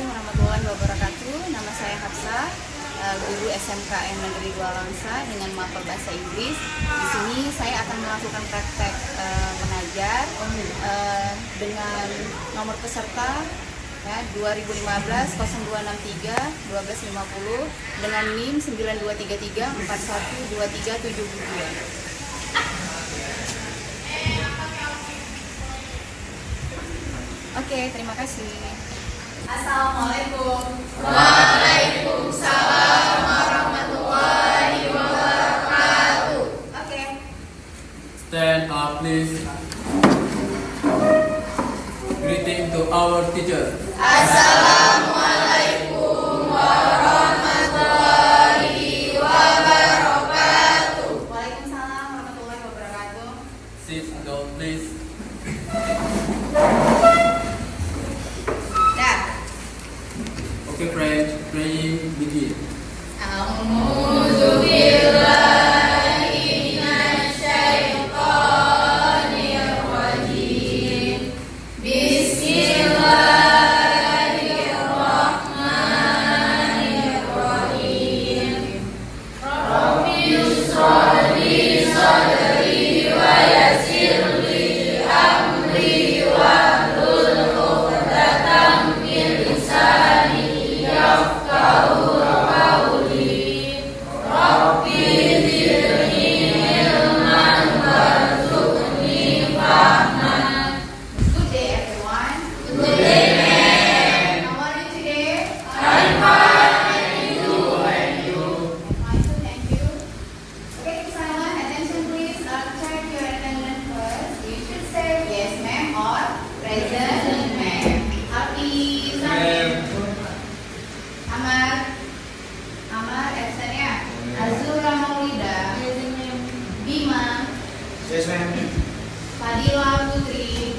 Assalamualaikum warahmatullahi wabarakatuh. Nama saya Hafsah, guru SMKN Negeri 2 Langsa dengan mapel bahasa Inggris. Di sini saya akan melakukan praktek mengajar dengan nomor peserta ya 2015 0263 1250 dengan NIM 9233 412372. Oke, terima kasih. Assalamualaikum. Waalaikumsalam warahmatullahi wabarakatuh. Oke. Stand up, please. Greeting to our teacher. Assalamualaikum warahmatullahi wabarakatuh. Waalaikumsalam warahmatullahi wabarakatuh. Sit down, please. Okay, friends, praying begin. A'udzubillahi minasyaitonirrajim. Bismillahirrahmanirrahim. Rabbi shrah li sadri wa yassir li amri wahlul 'uqdatam min lisani yafqahu qawli. Rabbi zidni ilman warzuqni fahman. Good day, everyone. Good day, ma'am. How are you today? I'm fine, and you? I'm fine too, thank you. Okay, keep silent. Attention, please. Check your attendance first. You should say yes, ma'am, or present, ma'am. Hafiz, Amar, absent ya. Azura Maulida, Bima, Yes, ma'am. Fadila Putri,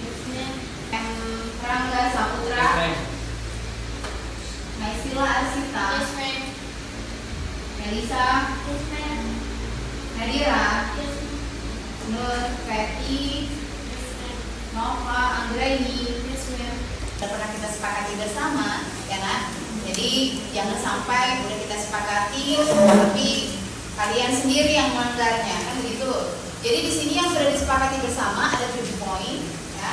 Rangga Saputra, Naisila Asita, Melisa, Nadira, Nur Feti, Nova Anggraini. Sudah pernah kita sepakati bersama, ya kan? Jadi jangan sampai udah kita sepakati, tapi kalian sendiri yang melanggarnya, kan begitu. Jadi di sini yang sudah disepakati bersama ada 7 poin. Ya.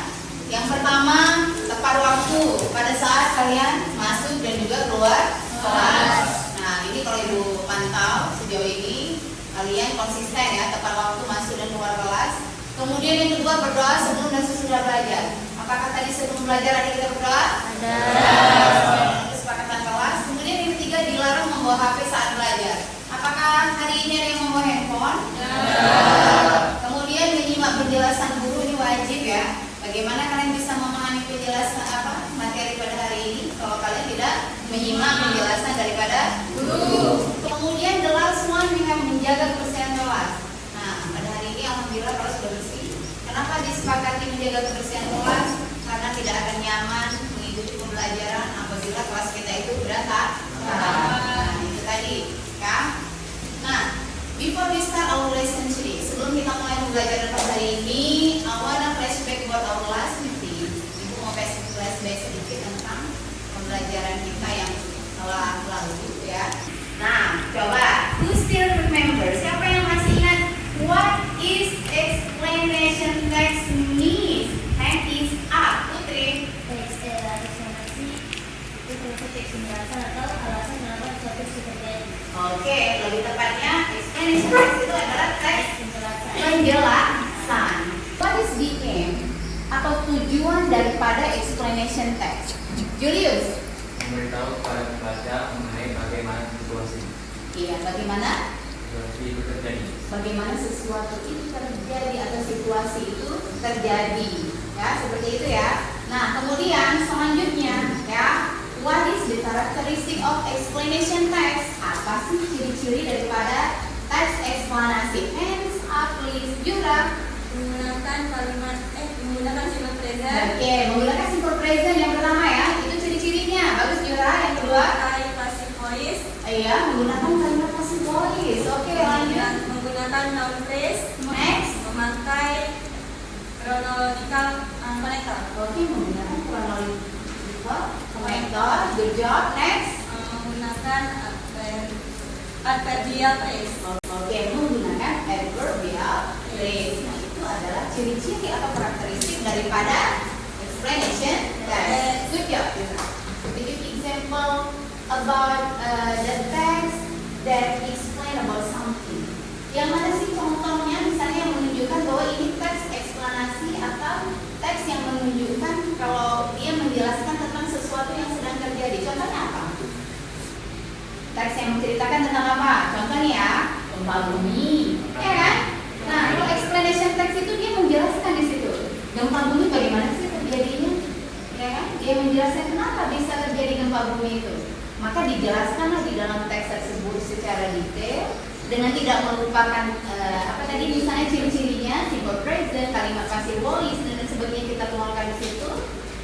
Yang pertama, tepat waktu pada saat kalian masuk dan juga keluar kelas. Nah, ini kalau ibu pantau sejauh ini kalian konsisten ya, tepat waktu masuk dan keluar kelas. Kemudian yang kedua, berdoa sebelum dan sesudah belajar. Apakah tadi sebelum belajar ada kita berdoa? Ada. Kesepakatan kelas. Kemudian yang ketiga, dilarang membawa HP saat belajar. Apakah hari ini ada yang membawa handphone? Kemudian menyimak penjelasan guru ini wajib ya. Bagaimana kalian bisa memahami penjelasan materi pada hari ini kalau kalian tidak menyimak penjelasan daripada guru. Kemudian the last one yang menjaga kebersihan kelas. Nah, pada hari ini alhamdulillah kelas sudah bersih. Kenapa disepakati menjaga kebersihan kelas? Karena tidak akan nyaman mengikuti pembelajaran apabila kelas kita itu berantakan. Nah, itu tadi ya. Nah, before we start our lesson today, sebelum kita mulai pembelajaran pada hari ini, I wanna flashback about our last meeting. Ibu mau flashback sedikit tentang pembelajaran kita yang telah lalu ya. Nah, coba, who still remember? Siapa yang masih ingat what is explanation text means? Hand is up, Putri. Teks representasi itu teks penjelasan atau alasan mengapa suatu terjadi. Oke, lebih tepatnya explanation text itu adalah teks Penjelasan. penjelasan. What is the aim atau tujuan daripada explanation text? Julius. Memberitahu kepada pembaca mengenai bagaimana situasi Iya, bagaimana? itu terjadi. Bagaimana sesuatu itu terjadi atau situasi itu terjadi. Ya, seperti itu ya. Nah, kemudian selanjutnya ya, what is the characteristic of explanation text? Apa sih ciri-ciri daripada teks eksplanasi? Hands up please. Jura. Menggunakan menggunakan simple present. Oke, menggunakan simple present yang pertama ya. Itu ciri-cirinya. Bagus Jura. Yang kedua, Memakai passive voice. iya, menggunakan kalimat passive voice. Oke, lanjut. Menggunakan noun phrase. Next. Memakai chronological connector. Oke, menggunakan chronological Connector. Good job. Next. Menggunakan adverbial phrase. Oke, menggunakan adverbial phrase. Nah, itu adalah ciri-ciri atau karakteristik daripada explanation text. Good job. Give example about the text that explain about something. Yang mana sih contohnya, misalnya yang menunjukkan bahwa ini teks eksplanasi atau teks yang menunjukkan kalau dia menjelaskan tentang sesuatu yang sedang terjadi. Contohnya apa? Teks yang menceritakan tentang apa? Contohnya ya, gempa bumi, ya kan? Nah, kalau explanation text itu dia menjelaskan di situ. Gempa bumi bagaimana sih terjadinya? Ya kan? Dia menjelaskan kenapa bisa terjadi gempa bumi itu. Maka dijelaskanlah di dalam teks tersebut secara detail dengan tidak melupakan misalnya ciri-cirinya, simple present, kalimat passive voice dan sebagainya kita tuangkan di situ.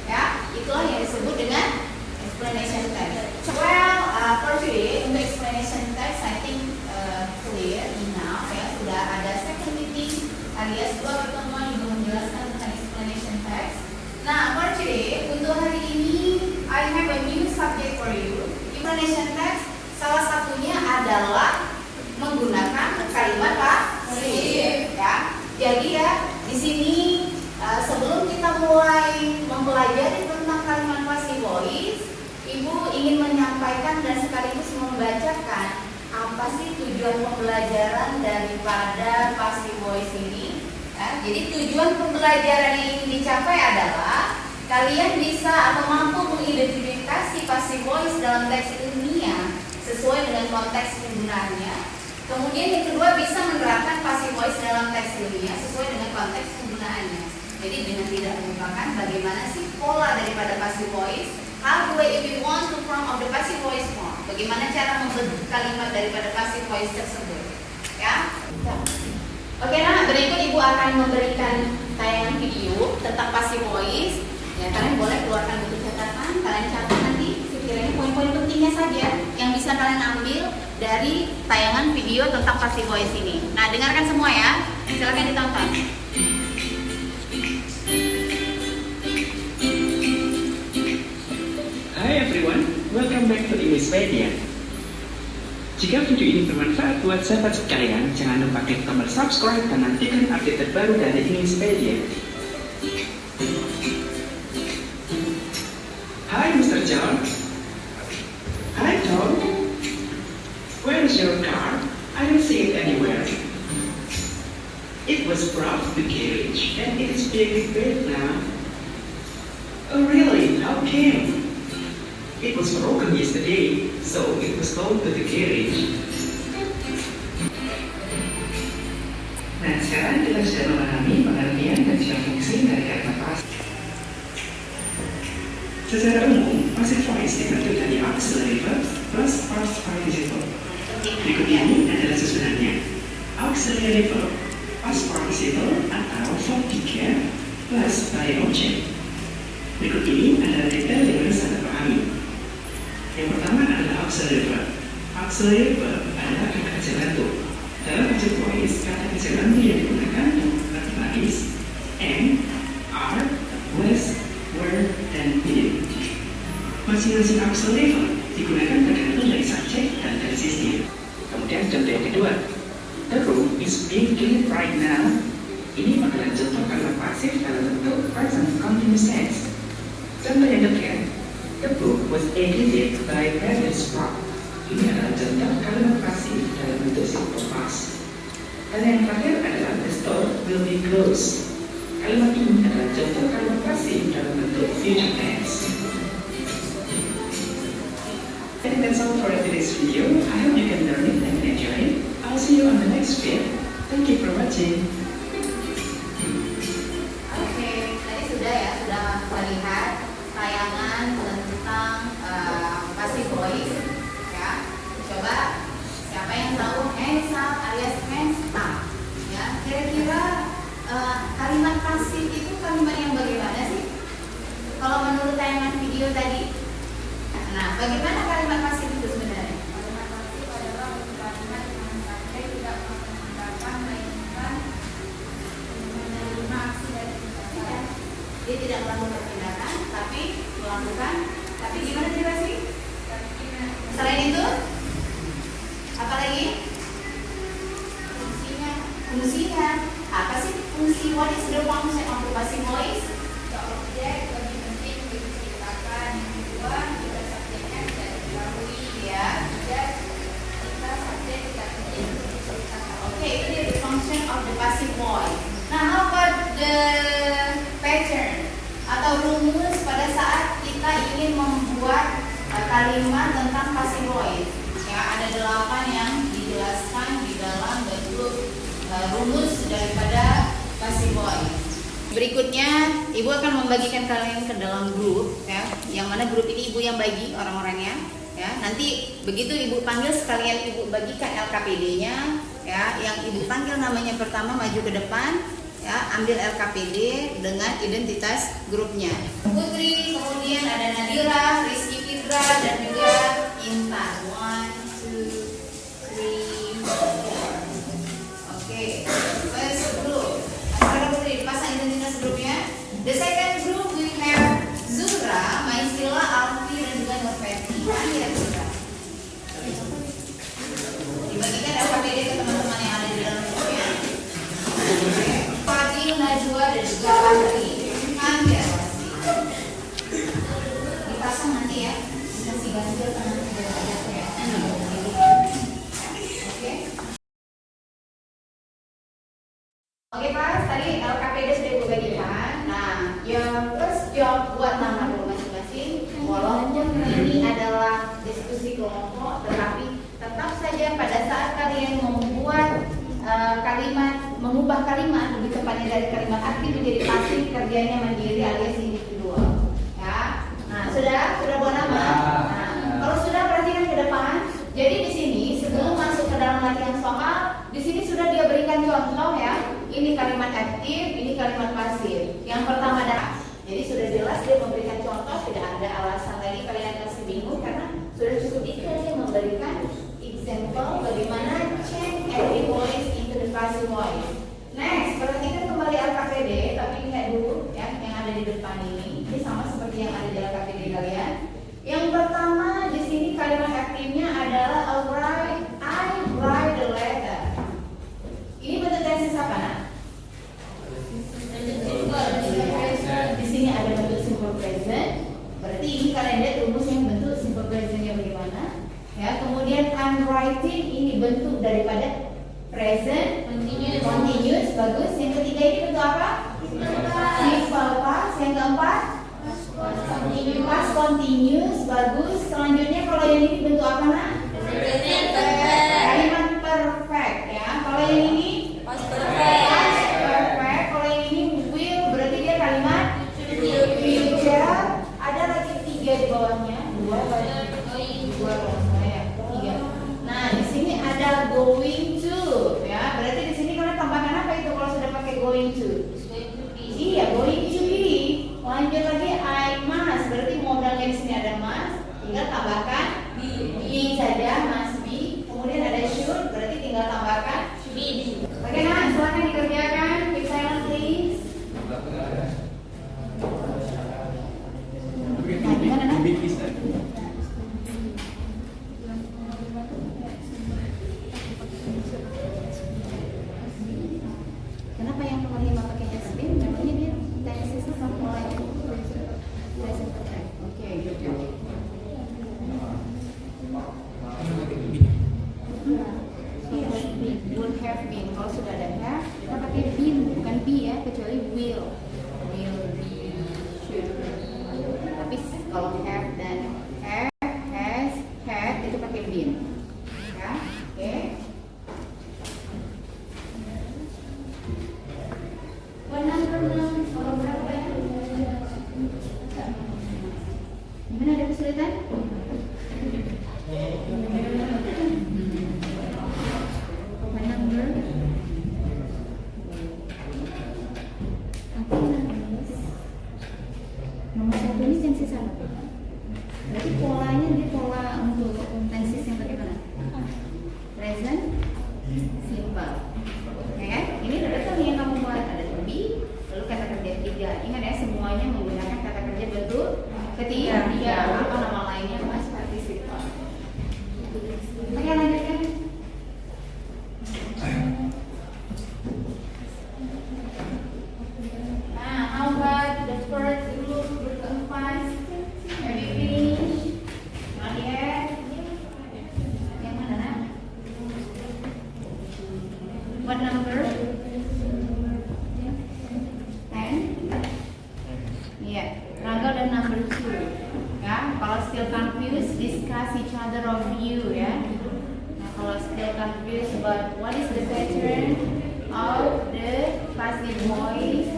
Ya, itulah yang disebut dengan explanation text. Well, for today untuk explanation text, I think clear enough ya, sudah ada second meeting alias 2 pertemuan juga menjelaskan tentang explanation text. Nah, for today untuk hari ini I have a new subject for you. Explanation text salah satunya adalah menggunakan kalimat passive ya. Jadi ya di sini sebelum kita mulai mempelajari tentang kalimat passive voice, Ibu ingin menyampaikan dan sekaligus membacakan apa sih tujuan pembelajaran daripada passive voice ini. Ya, jadi tujuan pembelajaran yang ingin dicapai adalah kalian bisa atau mampu mengidentifikasi passive voice dalam teks ilmiah sesuai dengan konteks penggunaannya. Kemudian yang kedua bisa menerapkan passive voice dalam teks ilmiah sesuai dengan konteks penggunaannya. Jadi dengan tidak melupakan bagaimana sih pola daripada passive voice, how the way if we want to form of the passive voice form. Bagaimana cara membentuk kalimat daripada passive voice tersebut. Ya. Oke, nah berikut Ibu akan memberikan tayangan video tentang passive voice. Ya, kalian boleh keluarkan buku catatan, kalian catat nanti sekiranya poin-poin pentingnya saja yang bisa kalian ambil dari tayangan video tentang passive voice ini. Nah, dengarkan semua ya. Silakan ditonton. Hi everyone, welcome back to Englishpedia. Jika video ini bermanfaat buat sahabat sekalian, jangan lupa klik tombol subscribe dan nantikan update terbaru dari Englishpedia. Hi Mr. John. Hi Tom. Where is your car? I don't see it anywhere. It was brought to the garage and it is being repaired now. Oh really? How came? It was broken yesterday, so it was towed to the garage. Nah, sekarang kita sudah memahami pengertian dan juga fungsi dari kalimat passive. Secara umum, passive voice dibentuk dari auxiliary verb plus past participle. Berikut ini adalah susunannya. Auxiliary verb, past participle atau verb 3 plus by object. Berikut ini adalah detail yang harus Anda pahami. Yang pertama adalah auxiliary verb. Auxiliary verb adalah kata kerja bantu. Dalam passive voice, kata kerja bantu yang digunakan adalah is, am, are, was, were, dan did. Masing-masing auxiliary verb digunakan tergantung dari subjek dan dari sistem. Kemudian contoh yang kedua, the room is being cleaned right now. Ini adalah contoh kalimat pasif dalam bentuk present continuous tense. Contoh yang ketiga, the book was edited by Brandon Sprout. Ini adalah contoh kalimat pasif dalam bentuk simple past. Dan yang terakhir adalah the store will be closed. Kalimat ini adalah contoh kalimat pasif dalam bentuk future tense. And that's all for today's video. I hope you can learn it and enjoy it. I'll see you on the next video. Thank you for watching. Oke, tadi sudah melihat tayangan tentang passive voice ya. Coba siapa yang tahu hands up alias hands up ya. Kira-kira kalimat pasif itu kalimat yang bagaimana sih? Kalau menurut tayangan video tadi. Nah, bagaimana kalimat pasif itu sebenarnya? Kalimat pasif adalah kalimat yang subjek tidak menggunakan melainkan menerima aksi dari tindakan. Dia tidak melakukan tindakan, tapi melakukan kalimat tentang passive voice. Ya, ada 8 yang dijelaskan di dalam bentuk rumus daripada passive voice. Berikutnya, Ibu akan membagikan kalian ke dalam grup, ya. Yang mana grup ini Ibu yang bagi orang-orangnya, ya. Nanti begitu Ibu panggil sekalian Ibu bagikan LKPD-nya, ya. Yang Ibu panggil namanya pertama maju ke depan, ya. Ambil LKPD dengan identitas grupnya. Putri, kemudian ada Nadira, Rizky Fitra, dan juga Intan. 1, 2, 3, 4. Oke, first group. Sekarang Putri pasang identitas grupnya. The second group we have Zura, Maisila, Alfi, dan juga Nurfeti. Panggil Zura. Dibagikan LKPD ke teman-teman yang ada di dalam grupnya. Fadil, Najwa, dan juga Fahri. Panggil Fahri. Dipasang nanti ya. Kasih ganjil karena tidak ada ya. Oke. Oke Pak, tadi LKPD sudah Ibu bagikan. Nah, yang first job buat nama dulu masing-masing. Walaupun ini adalah diskusi kelompok, tetapi tetap saja pada saat kalian membuat kalimat, mengubah kalimat lebih tepatnya dari kalimat aktif menjadi pasif, kerjanya mandiri alias individual. Ya, nah sudah buat nama. Nah, kalau sudah perhatikan ke depan. Jadi di sini sebelum masuk ke dalam latihan soal, di sini sudah dia berikan contoh ya. Ini kalimat aktif, ini kalimat pasif. Yang pertama adalah, jadi sudah jelas dia memberikan contoh, tidak ada alasan lagi kalian masih bingung karena sudah cukup detail dia memberikan example bagaimana change active voice into the passive voice. Next, perhatikan kembali LKPD, tapi ingat dulu ya yang ada di depan ini. Ini sama seperti yang ada di LKPD kalian. Yang pertama di sini kalimat aktifnya adalah I write the letter. Ini bentuk tenses apa nak? Di sini ada bentuk simple present. Berarti ini kalian lihat rumusnya bentuk simple presentnya bagaimana? Ya, kemudian I'm writing ini bentuk daripada present continuous bagus. Yang ketiga ini bentuk apa? Simple past. Yang keempat past continuous bagus. Selanjutnya kalau yang ini bentuk apa nak? Kalimat perfect ya. Kalau yang ini past perfect. Kalau yang ini will berarti dia kalimat future. Ada lagi 3 di bawahnya. 2 kalau saya 3. Nah di sini ada going to ya. Berarti di sini kalian tambahkan apa itu kalau sudah pakai going to? Iya, going to be. Lanjut lagi I must. Berarti modalnya di sini ada must. Tinggal tambahkan be saja, must be. Kemudian ada should. Berarti tinggal tambahkan be. Oke, nah silakan dikerjakan. Keep silent please. Kenapa yang nomor 5 pakai has been? Namanya dia tensesnya sama mulai present perfect. Oke, good job. Would have been. Kalau sudah ada have, kita pakai been, bukan be ya, kecuali will be, should. Tapi kalau have dan discuss each other of view ya. Nah, kalau still confused about what is the pattern of the passive voice,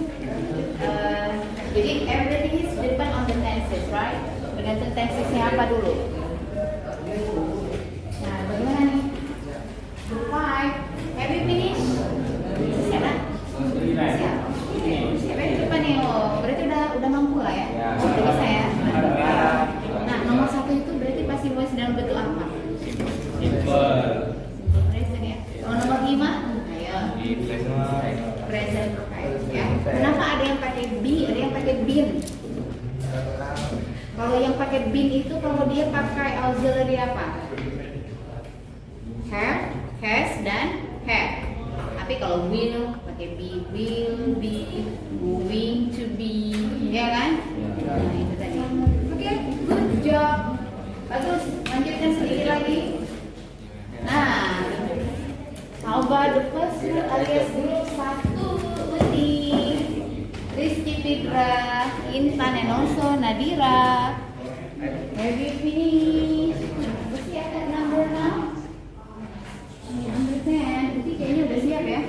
jadi everything is depend on the tenses, right? Tergantung tensesnya apa dulu. Nah, bagaimana nih? Group 5, have you finished? Siap kan? Siap. Siap ya depan nih, oh berarti udah mampu lah ya? Udah bisa ya? Nah, nomor 1 itu berarti passive voice dalam bentuk apa? Simple present ya. Kalau nomor 5, ayo. Present perfect ya. Kenapa ada yang pakai be, ada yang pakai been? Kalau yang pakai been itu kalau dia pakai auxiliary apa? Have, has, dan had. Tapi kalau will pakai be, will be, going to be, ya kan? Nah itu tadi. Oke, good job. Bagus. Lanjutkan sedikit lagi. Nah, how about the first group alias group 1, Uti, Rizky Fitra, Intan, and also Nadira. Have you finished? Masih ada number 6? Number 10. Uti kayaknya udah siap ya.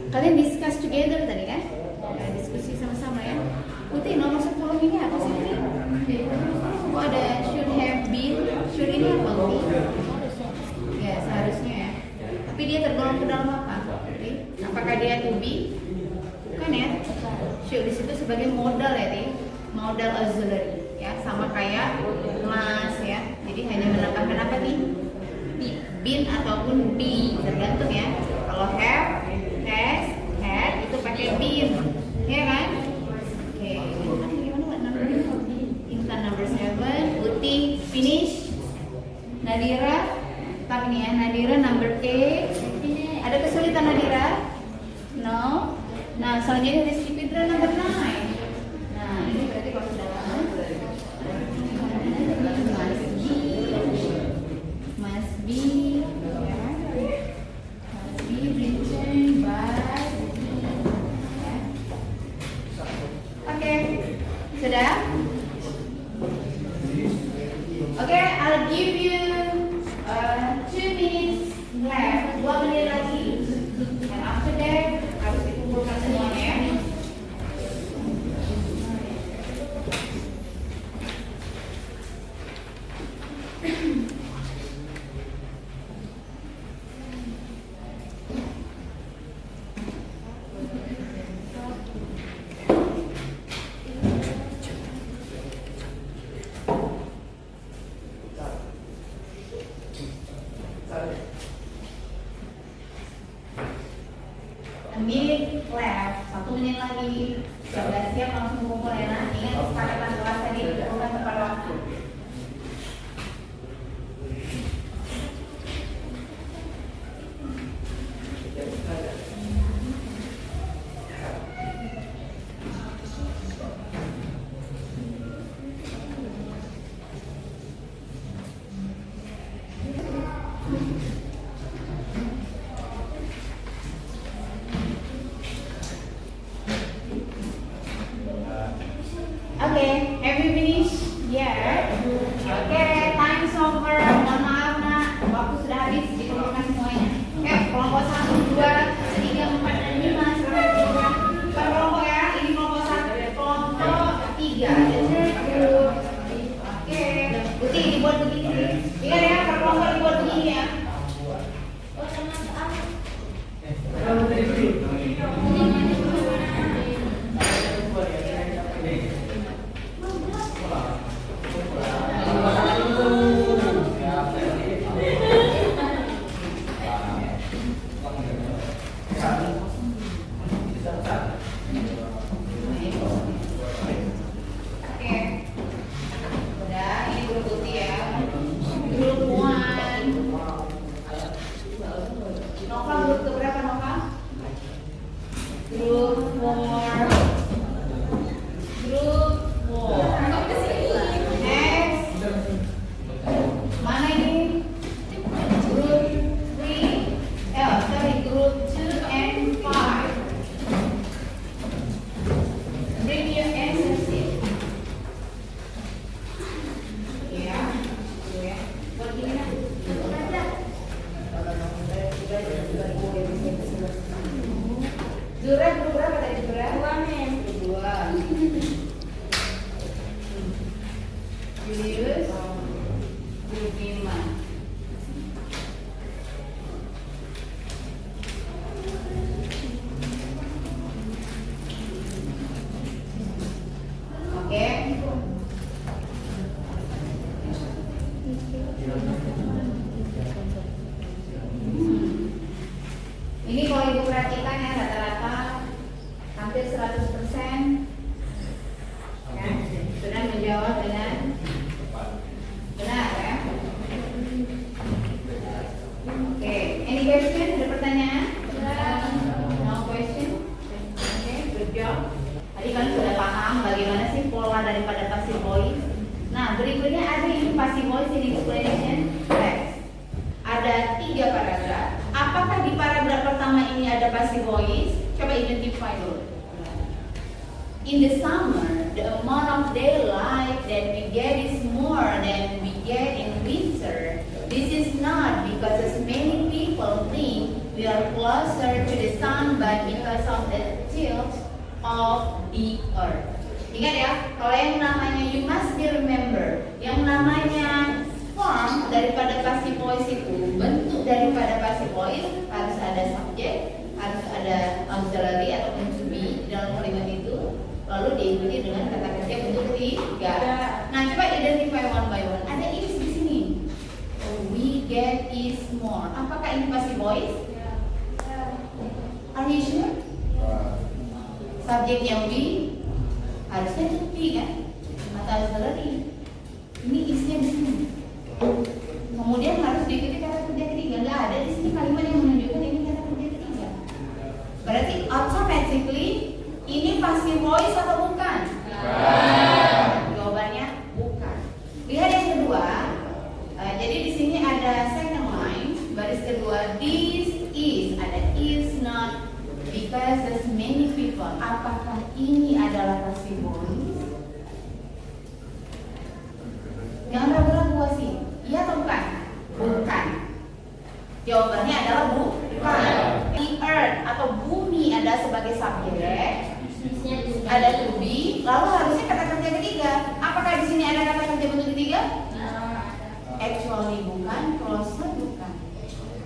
Kalian discuss together tadi kan? Ya, diskusi sama-sama ya. Uti nomor 10 ini apa sih Uti? Oh ada should have been. Should ini apa Uti? Ya seharusnya ya. Tapi dia tergolong ke dalam apa? Uti? Apakah dia to be? Bukan ya. Should di situ sebagai modal ya Uti. Modal auxiliary ya, sama kayak must ya. Jadi hanya menambahkan apa nih? Been ataupun be, tergantung ya. Kalau have, has, had itu pakai been, ya kan? Oke, Intan number 7, Uti finish, Nadira, tapi nih ya, Nadira number 8. Ada kesulitan Nadira? No. Nah, selanjutnya Rizky Fitra number 9. Nah, ini berarti kalau sudah lama must be written by. Oke, sudah? Oke, I'll give you 2 minutes left, 2 menit lagi. And after that, harus dikumpulkan semuanya ya. Julius Budiman. Oke. Ini kalau ibu perhatikan ya rata-rata hampir 100% ya, sudah menjawab dengan benar ya. Oke, any question? Ada pertanyaan? No question? Oke, good job. Tadi kalian sudah paham bagaimana sih pola daripada passive voice. Nah, berikutnya ada ini passive voice in explanation text. Ada 3 paragraf. Apakah di paragraf pertama ini ada passive voice? Coba identify dulu. In the summer, the amount of daylight that we get is more than we get in winter. This is not because as many people think we are closer to the sun, but because of the tilt of the earth. Ingat ya, kalau yang namanya you must be remember, yang namanya form daripada passive voice itu, bentuk daripada passive voice harus ada subjek, harus ada auxiliary ataupun to be di dalam kalimat itu, lalu diikuti dengan kata kerja bentuk ketiga. Nah, coba identify one by one. Ada is di sini. We get is more. Apakah ini passive voice? Are you sure? Subjeknya we, harusnya to be kan? Atau auxiliary. Ini isnya di sini. Kemudian harus diikuti kata kerja ketiga. Nggak ada di sini kalimat yang menunjukkan ini kata kerja ketiga. Berarti automatically ini passive voice atau bukan? Jawabannya bukan. Lihat yang kedua. Jadi di sini ada second line, baris kedua. This is, ada is not because there's many people. Apakah ini adalah passive voice? Jangan ragu-ragu sih. Iya atau bukan? Bukan. Jawabannya adalah bukan. The earth atau bumi ada sebagai subjek, ada to be, lalu harusnya kata kerja ketiga. Apakah di sini ada kata kerja bentuk ketiga? Actually bukan, closer bukan.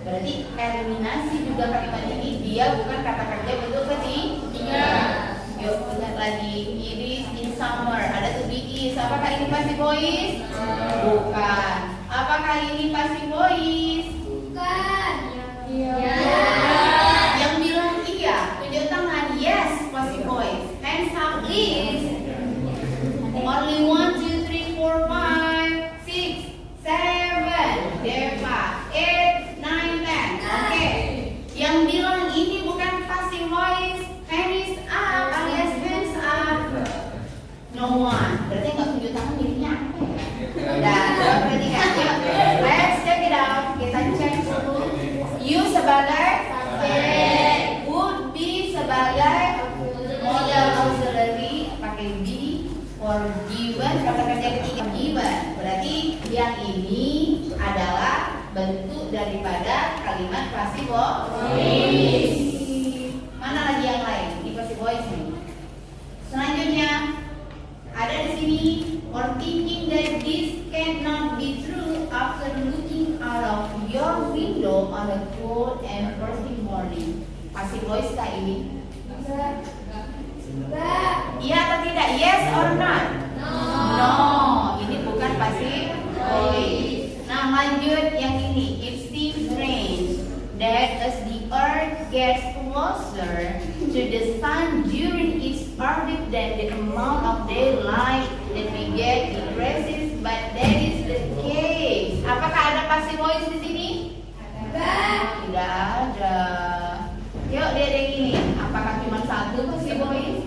Berarti eliminasi juga kalimat ini, dia bukan kata kerja bentuk ketiga. Yuk lihat lagi. It is in summer, ada to be is. Apakah ini passive voice? Bukan. Apakah ini passive voice? Bukan. Iya. Yang bilang iya, tunjuk tangan. Yes, passive voice. Hands up please. Only 1, 2, 3, 4, 5, 6, 7, 8, 9, 10. Oke. Yang bilang ini bukan passive voice, hands up alias hands up. No one. Berarti nggak tunjuk tangan jadinya apa ya? Dan berarti kan. Let's check it out. Kita cek dulu. You sebagai subjek, would be sebagai modal auxiliary, pakai be, for given, kata kerja ketiga given. Berarti yang ini adalah bentuk daripada kalimat passive voice. Mana lagi yang lain di passive voice nih? Selanjutnya ada di sini, or thinking that this cannot be true after looking out of your window on a cold and frosty morning. Passive voice kah ini? Iya atau tidak? Yes or not? No. Ini bukan passive voice. Nah, lanjut yang ini. It seems strange that as the earth gets closer to the sun during its orbit, then the amount of daylight that we get decreases, but that is the case. Apakah ada passive voice di sini? Tidak ada. Yuk lihat yang ini. Apakah cuma satu passive voice?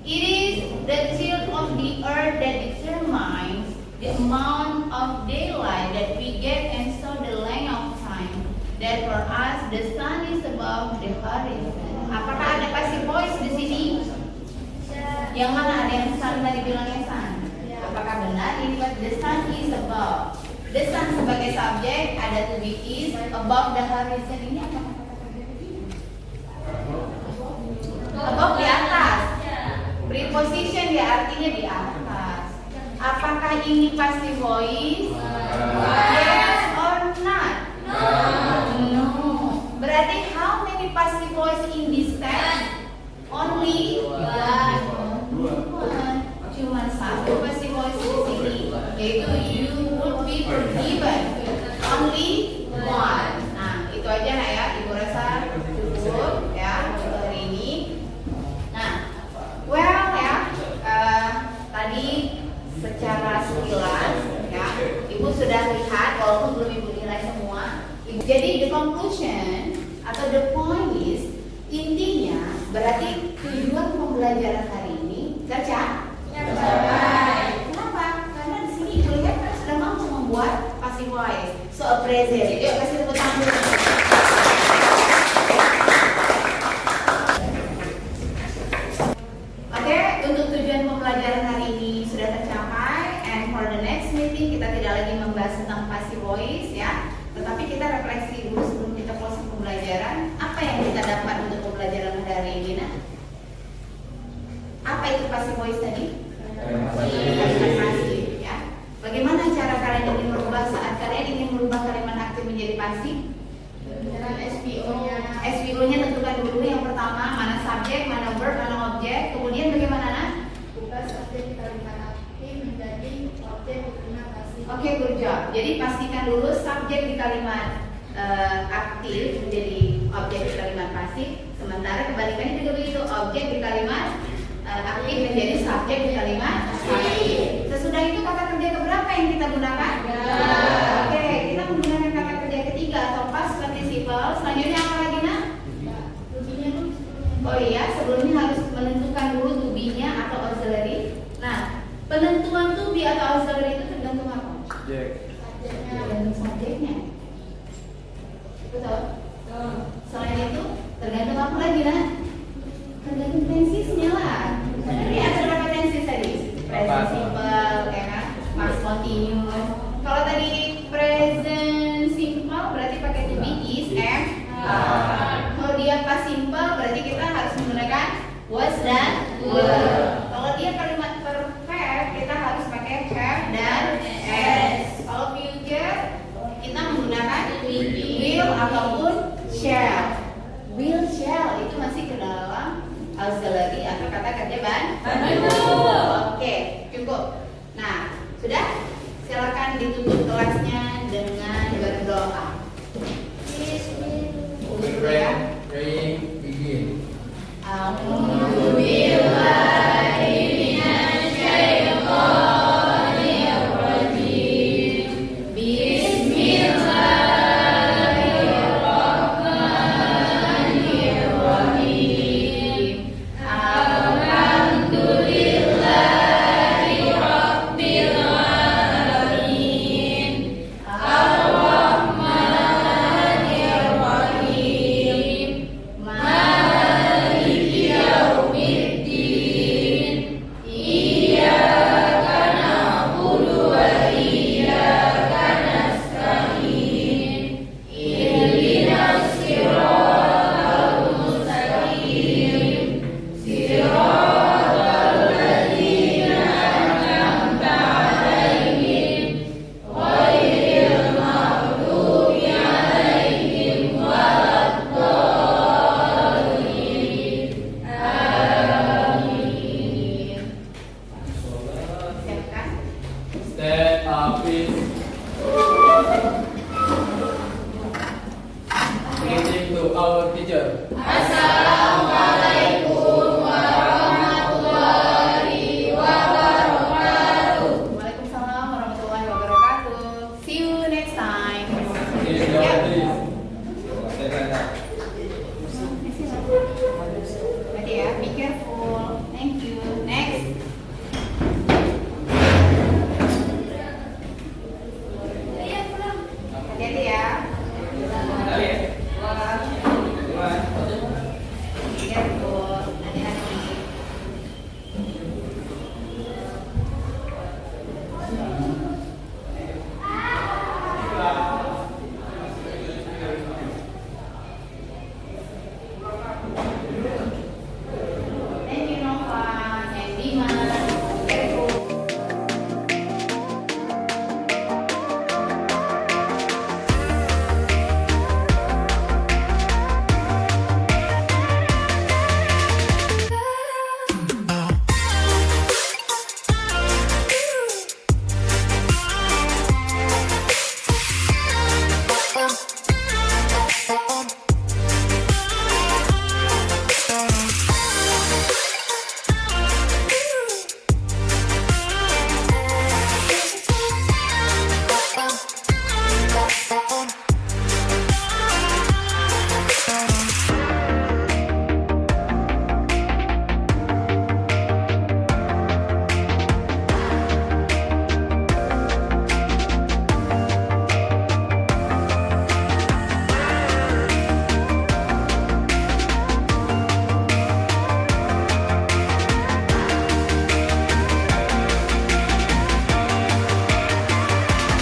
It is the tilt of the earth that determines the amount of daylight that we get, and so the length of time that for us the sun is above the horizon. Apakah ada passive voice di sini? Yang mana? Ada yang sun tadi bilangnya sun. Apakah benar ini the sun is above? The sun sebagai subjek, ada to be is, above the horizon. Ini apa kata kerja ketiga? Above di atas. Preposition ya, artinya di atas. Apakah ini passive voice? Yes or not? No. Berarti how many passive voice in this text? Only one. Cuma satu passive voice di sini, yaitu you would be forgiven. Only one. Nah, itu aja lah ya. Ibu rasa cukup ya untuk hari ini. Nah, well ya, tadi secara sekilas ya, Ibu sudah lihat walaupun belum Ibu nilai semua. Jadi the conclusion atau the point is, intinya berarti tujuan pembelajaran hari ini tercapai. Kenapa? Karena di sini Ibu lihat kan sudah mampu membuat passive voice. So a present. Yuk kasih tepuk tangan dulu. Oke, untuk tujuan pembelajaran hari ini sudah tercapai. And for the next meeting kita tidak lagi membahas tentang passive voice ya, tetapi kita refleksi dulu sebelum kita closing pembelajaran. Apa yang kita dapat untuk pembelajaran hari ini? Nah, apa itu passive voice tadi? Pasif ya. Bagaimana cara kalian ingin merubah saat kalian ingin merubah kalimat aktif menjadi pasif? Dengan SVO-nya tentukan dulu yang pertama mana subjek, mana verb, mana objek. Kemudian bagaimana Nak? Ubah subjek kalimat aktif menjadi objek kalimat pasif. Oke, good job. Jadi pastikan dulu subjek di kalimat aktif menjadi objek di kalimat pasif. Sementara kebalikannya juga begitu, objek di kalimat aktif menjadi subjek di kalimat pasif. Sesudah itu kata kerja keberapa yang kita gunakan? Oke, kita menggunakan kata kerja ketiga atau past participle. Selanjutnya apa lagi Nak? Oh iya, sebelumnya harus menentukan dulu to be-nya atau auxiliary. Nah, penentuan to be atau auxiliary itu tergantung apa? Tergantung subjeknya. Betul? Selain itu, tergantung apa lagi Nak? Tergantung tensisnya lah. Tadi ada berapa tensis tadi? Present simple, ya kan? Past continuous. Kalau tadi present simple berarti pakai to be, is, am, are. Kalau dia past simple berarti kita harus menggunakan was dan were. Kalau dia kalimat perfect kita harus pakai have dan has. Kalau future kita menggunakan will ataupun shall. Will, shall itu masih ke dalam auxiliary atau kata kerja bantu. Oke, cukup. Nah, sudah? Silakan ditutup kelasnya dengan berdoa.